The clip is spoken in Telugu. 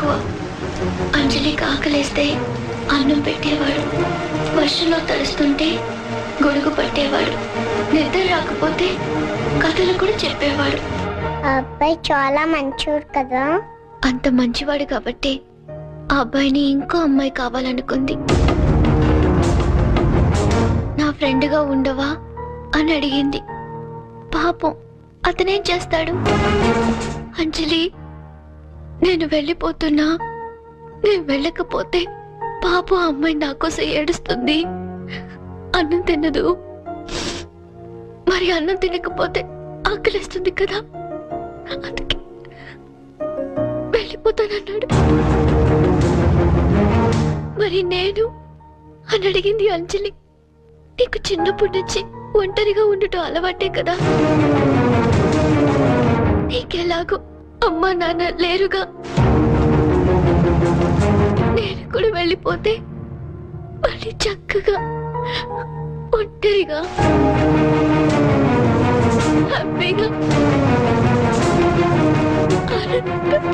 ఎక్కువ. అంజలికి ఆకలేస్తే అన్నం పెట్టేవాడు, వర్షంలో తడుస్తుంటే గొడుగు పట్టేవాడు, నిద్ర రాకపోతే కథలు కూడా చెప్పేవాడు. ఆ అబ్బాయి చాలా మంచోడు కదా. అంత మంచివాడు కాబట్టి ఆ అబ్బాయిని ఇంకో అమ్మాయి కావాలనుకుంది. నా ఫ్రెండ్గా ఉండవా అని అడిగింది. పాపం అతనేం చేస్తాడు? అంజలి, నేను వెళ్ళిపోతున్నా, నేను వెళ్ళకపోతే పాపం ఆ అమ్మాయి నా కోసం ఏడుస్తుంది, అన్నం తినదు, మరి అన్నం తినకపోతే ఆకలిస్తుంది కదా, అందుకే వెళ్ళిపోతానన్నాడు. మరి నేను అని అడిగింది అంజలి. నీకు చిన్నప్పటి నుంచి ఒంటరిగా ఉండటం అలవాటే కదా, నీకెలాగో అమ్మా నాన్న లేరుగా, నేను కూడా వెళ్ళిపోతే మళ్ళీ చక్కగా ఒంటరిగా హ్యాపీగా ఆనందంగా